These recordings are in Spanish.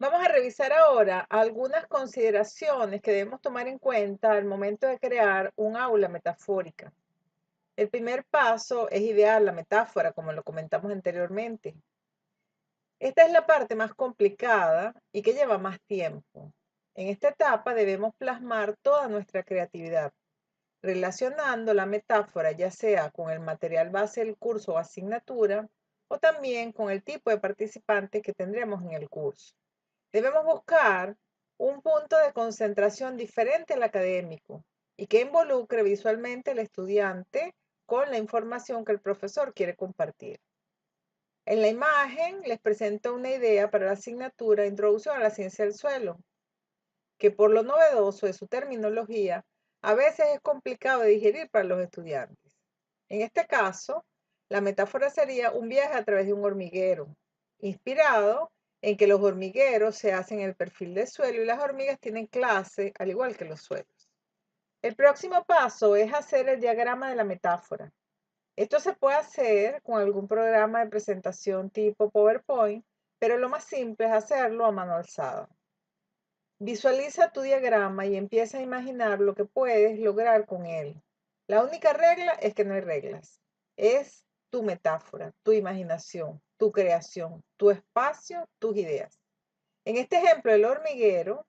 Vamos a revisar ahora algunas consideraciones que debemos tomar en cuenta al momento de crear un aula metafórica. El primer paso es idear la metáfora, como lo comentamos anteriormente. Esta es la parte más complicada y que lleva más tiempo. En esta etapa debemos plasmar toda nuestra creatividad, relacionando la metáfora ya sea con el material base del curso o asignatura, o también con el tipo de participantes que tendremos en el curso. Debemos buscar un punto de concentración diferente al académico y que involucre visualmente al estudiante con la información que el profesor quiere compartir. En la imagen les presento una idea para la asignatura Introducción a la Ciencia del Suelo, que por lo novedoso de su terminología, a veces es complicado de digerir para los estudiantes. En este caso, la metáfora sería un viaje a través de un hormiguero, inspirado en que los hormigueros se hacen el perfil de suelo y las hormigas tienen clase, al igual que los suelos. El próximo paso es hacer el diagrama de la metáfora. Esto se puede hacer con algún programa de presentación tipo PowerPoint, pero lo más simple es hacerlo a mano alzada. Visualiza tu diagrama y empieza a imaginar lo que puedes lograr con él. La única regla es que no hay reglas. Es tu metáfora, tu imaginación, tu creación, tu espacio, tus ideas. En este ejemplo del hormiguero,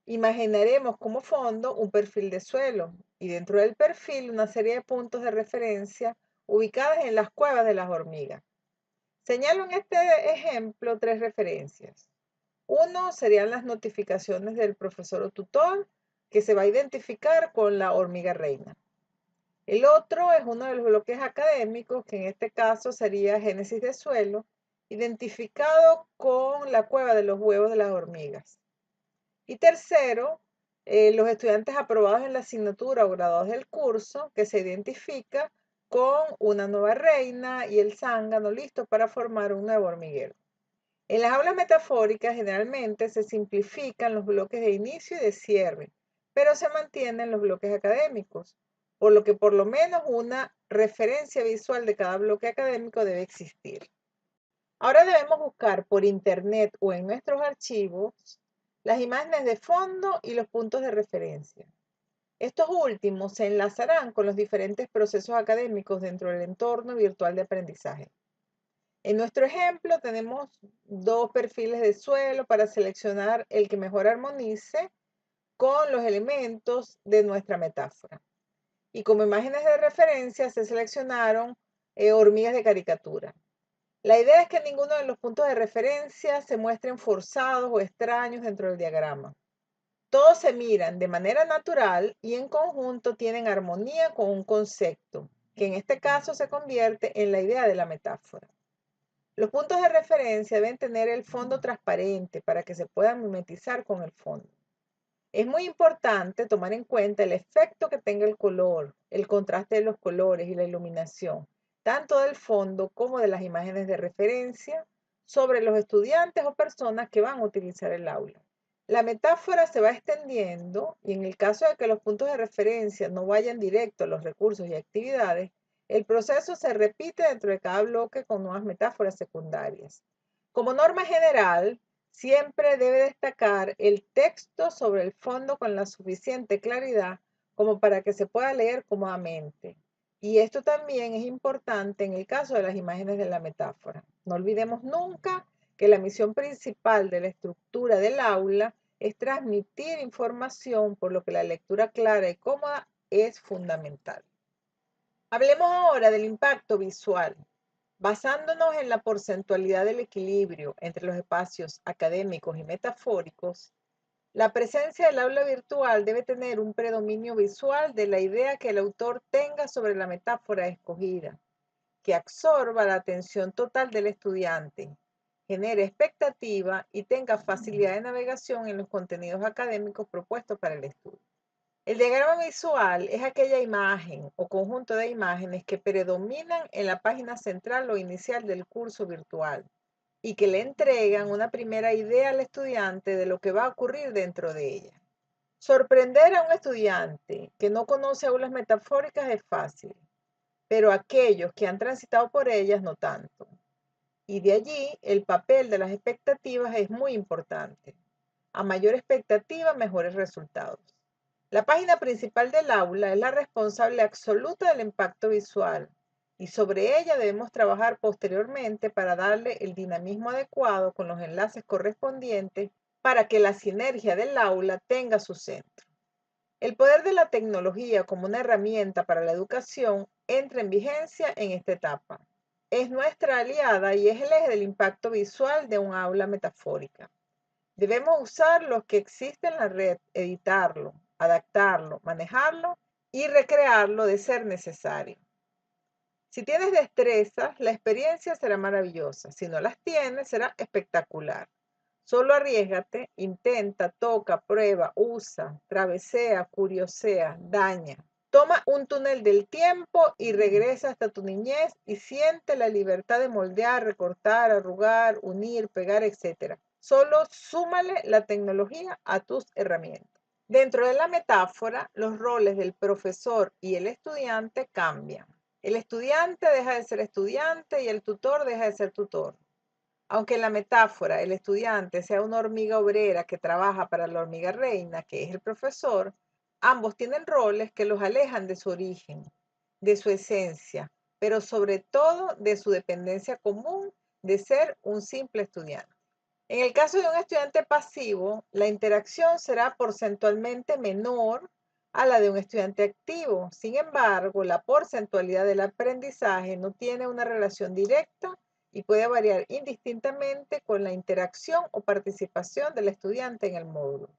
imaginaremos como fondo un perfil de suelo y dentro del perfil una serie de puntos de referencia ubicadas en las cuevas de las hormigas. Señalo en este ejemplo tres referencias. Uno serían las notificaciones del profesor o tutor que se va a identificar con la hormiga reina. El otro es uno de los bloques académicos, que en este caso sería Génesis de suelo, identificado con la cueva de los huevos de las hormigas. Y tercero, los estudiantes aprobados en la asignatura o graduados del curso, que se identifica con una nueva reina y el zángano listo para formar un nuevo hormiguero. En las aulas metafóricas generalmente se simplifican los bloques de inicio y de cierre, pero se mantienen los bloques académicos, por lo que por lo menos una referencia visual de cada bloque académico debe existir. Ahora debemos buscar por internet o en nuestros archivos las imágenes de fondo y los puntos de referencia. Estos últimos se enlazarán con los diferentes procesos académicos dentro del entorno virtual de aprendizaje. En nuestro ejemplo tenemos dos perfiles de suelo para seleccionar el que mejor armonice con los elementos de nuestra metáfora. Y como imágenes de referencia se seleccionaron hormigas de caricatura. La idea es que ninguno de los puntos de referencia se muestren forzados o extraños dentro del diagrama. Todos se miran de manera natural y en conjunto tienen armonía con un concepto, que en este caso se convierte en la idea de la metáfora. Los puntos de referencia deben tener el fondo transparente para que se puedan mimetizar con el fondo. Es muy importante tomar en cuenta el efecto que tenga el color, el contraste de los colores y la iluminación, tanto del fondo como de las imágenes de referencia, sobre los estudiantes o personas que van a utilizar el aula. La metáfora se va extendiendo y en el caso de que los puntos de referencia no vayan directo a los recursos y actividades, el proceso se repite dentro de cada bloque con nuevas metáforas secundarias. Como norma general, siempre debe destacar el texto sobre el fondo con la suficiente claridad como para que se pueda leer cómodamente. Y esto también es importante en el caso de las imágenes de la metáfora. No olvidemos nunca que la misión principal de la estructura del aula es transmitir información, por lo que la lectura clara y cómoda es fundamental. Hablemos ahora del impacto visual. Basándonos en la porcentualidad del equilibrio entre los espacios académicos y metafóricos, la presencia del aula virtual debe tener un predominio visual de la idea que el autor tenga sobre la metáfora escogida, que absorba la atención total del estudiante, genere expectativa y tenga facilidad de navegación en los contenidos académicos propuestos para el estudio. El diagrama visual es aquella imagen o conjunto de imágenes que predominan en la página central o inicial del curso virtual y que le entregan una primera idea al estudiante de lo que va a ocurrir dentro de ella. Sorprender a un estudiante que no conoce aulas metafóricas es fácil, pero aquellos que han transitado por ellas no tanto. Y de allí el papel de las expectativas es muy importante. A mayor expectativa, mejores resultados. La página principal del aula es la responsable absoluta del impacto visual y sobre ella debemos trabajar posteriormente para darle el dinamismo adecuado con los enlaces correspondientes para que la sinergia del aula tenga su centro. El poder de la tecnología como una herramienta para la educación entra en vigencia en esta etapa. Es nuestra aliada y es el eje del impacto visual de un aula metafórica. Debemos usar lo que existe en la red, editarlo, adaptarlo, manejarlo y recrearlo de ser necesario. Si tienes destrezas, la experiencia será maravillosa. Si no las tienes, será espectacular. Solo arriésgate, intenta, toca, prueba, usa, travesea, curiosea, daña. Toma un túnel del tiempo y regresa hasta tu niñez y siente la libertad de moldear, recortar, arrugar, unir, pegar, etc. Solo súmale la tecnología a tus herramientas. Dentro de la metáfora, los roles del profesor y el estudiante cambian. El estudiante deja de ser estudiante y el tutor deja de ser tutor. Aunque en la metáfora el estudiante sea una hormiga obrera que trabaja para la hormiga reina, que es el profesor, ambos tienen roles que los alejan de su origen, de su esencia, pero sobre todo de su dependencia común de ser un simple estudiante. En el caso de un estudiante pasivo, la interacción será porcentualmente menor a la de un estudiante activo. Sin embargo, la porcentualidad del aprendizaje no tiene una relación directa y puede variar indistintamente con la interacción o participación del estudiante en el módulo.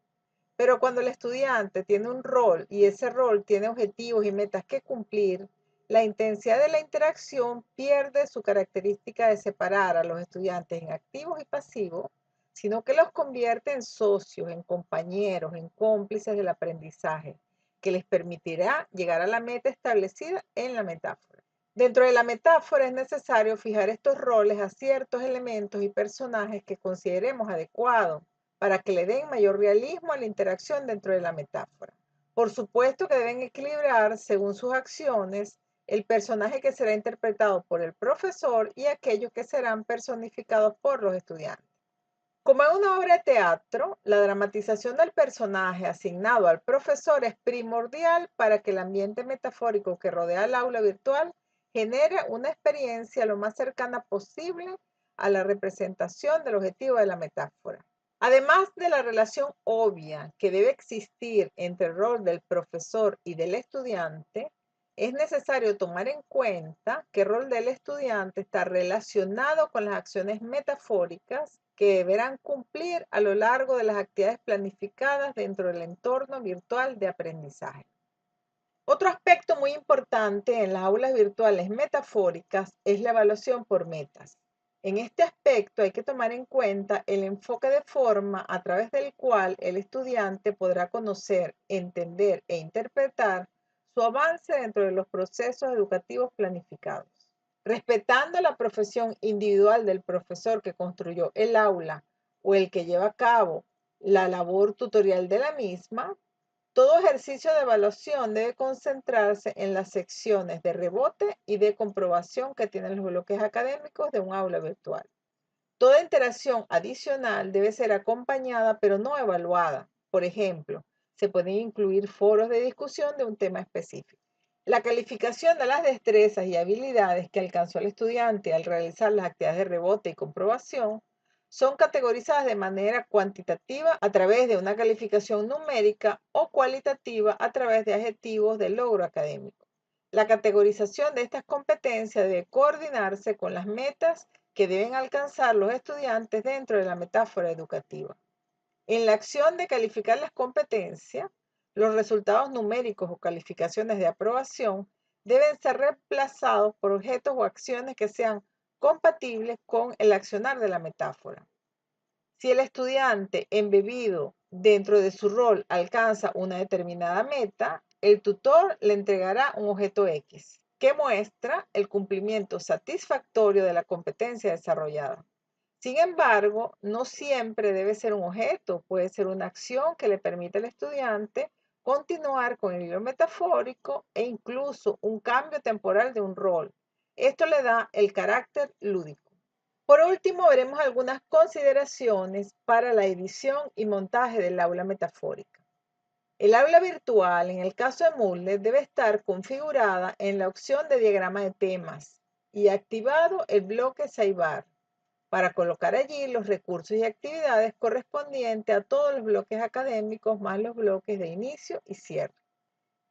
Pero cuando el estudiante tiene un rol y ese rol tiene objetivos y metas que cumplir, la intensidad de la interacción pierde su característica de separar a los estudiantes en activos y pasivos, sino que los convierte en socios, en compañeros, en cómplices del aprendizaje, que les permitirá llegar a la meta establecida en la metáfora. Dentro de la metáfora es necesario fijar estos roles a ciertos elementos y personajes que consideremos adecuados para que le den mayor realismo a la interacción dentro de la metáfora. Por supuesto que deben equilibrar, según sus acciones, el personaje que será interpretado por el profesor y aquellos que serán personificados por los estudiantes. Como en una obra de teatro, la dramatización del personaje asignado al profesor es primordial para que el ambiente metafórico que rodea el aula virtual genere una experiencia lo más cercana posible a la representación del objetivo de la metáfora. Además de la relación obvia que debe existir entre el rol del profesor y del estudiante, es necesario tomar en cuenta que el rol del estudiante está relacionado con las acciones metafóricas que deberán cumplir a lo largo de las actividades planificadas dentro del entorno virtual de aprendizaje. Otro aspecto muy importante en las aulas virtuales metafóricas es la evaluación por metas. En este aspecto hay que tomar en cuenta el enfoque de forma a través del cual el estudiante podrá conocer, entender e interpretar su avance dentro de los procesos educativos planificados. Respetando la profesión individual del profesor que construyó el aula o el que lleva a cabo la labor tutorial de la misma, todo ejercicio de evaluación debe concentrarse en las secciones de rebote y de comprobación que tienen los bloques académicos de un aula virtual. Toda interacción adicional debe ser acompañada pero no evaluada. Por ejemplo, se pueden incluir foros de discusión de un tema específico. La calificación de las destrezas y habilidades que alcanzó el estudiante al realizar las actividades de rebote y comprobación son categorizadas de manera cuantitativa a través de una calificación numérica o cualitativa a través de adjetivos de logro académico. La categorización de estas competencias debe coordinarse con las metas que deben alcanzar los estudiantes dentro de la metáfora educativa. En la acción de calificar las competencias, los resultados numéricos o calificaciones de aprobación deben ser reemplazados por objetos o acciones que sean compatibles con el accionar de la metáfora. Si el estudiante embebido dentro de su rol alcanza una determinada meta, el tutor le entregará un objeto X que muestra el cumplimiento satisfactorio de la competencia desarrollada. Sin embargo, no siempre debe ser un objeto, puede ser una acción que le permite al estudiante continuar con el hilo metafórico e incluso un cambio temporal de un rol. Esto le da el carácter lúdico. Por último, veremos algunas consideraciones para la edición y montaje del aula metafórica. El aula virtual, en el caso de Moodle, debe estar configurada en la opción de diagrama de temas y activado el bloque Sidebar para colocar allí los recursos y actividades correspondientes a todos los bloques académicos más los bloques de inicio y cierre.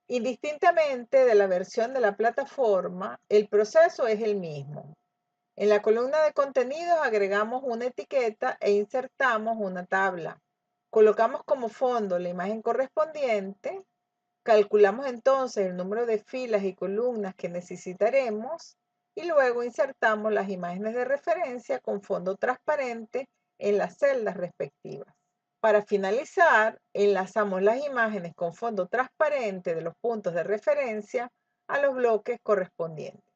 Indistintamente de la versión de la plataforma, el proceso es el mismo. En la columna de contenidos agregamos una etiqueta e insertamos una tabla. Colocamos como fondo la imagen correspondiente, calculamos entonces el número de filas y columnas que necesitaremos y luego insertamos las imágenes de referencia con fondo transparente en las celdas respectivas. Para finalizar, enlazamos las imágenes con fondo transparente de los puntos de referencia a los bloques correspondientes.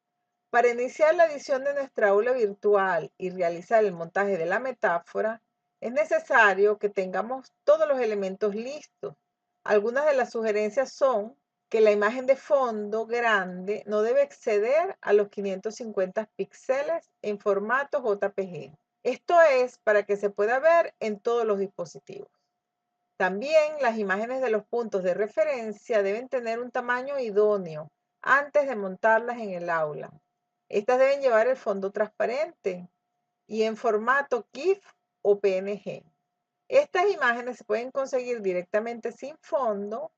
Para iniciar la edición de nuestra aula virtual y realizar el montaje de la metáfora, es necesario que tengamos todos los elementos listos. Algunas de las sugerencias son que la imagen de fondo grande no debe exceder a los 550 píxeles en formato JPG. Esto es para que se pueda ver en todos los dispositivos. También las imágenes de los puntos de referencia deben tener un tamaño idóneo antes de montarlas en el aula. Estas deben llevar el fondo transparente y en formato GIF o PNG. Estas imágenes se pueden conseguir directamente sin fondo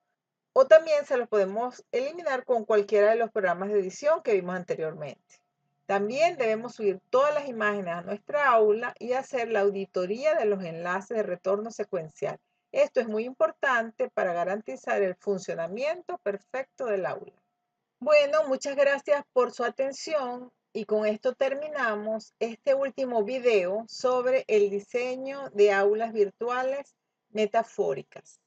o también se los podemos eliminar con cualquiera de los programas de edición que vimos anteriormente. También debemos subir todas las imágenes a nuestra aula y hacer la auditoría de los enlaces de retorno secuencial. Esto es muy importante para garantizar el funcionamiento perfecto del aula. Bueno, muchas gracias por su atención y con esto terminamos este último video sobre el diseño de aulas virtuales metafóricas.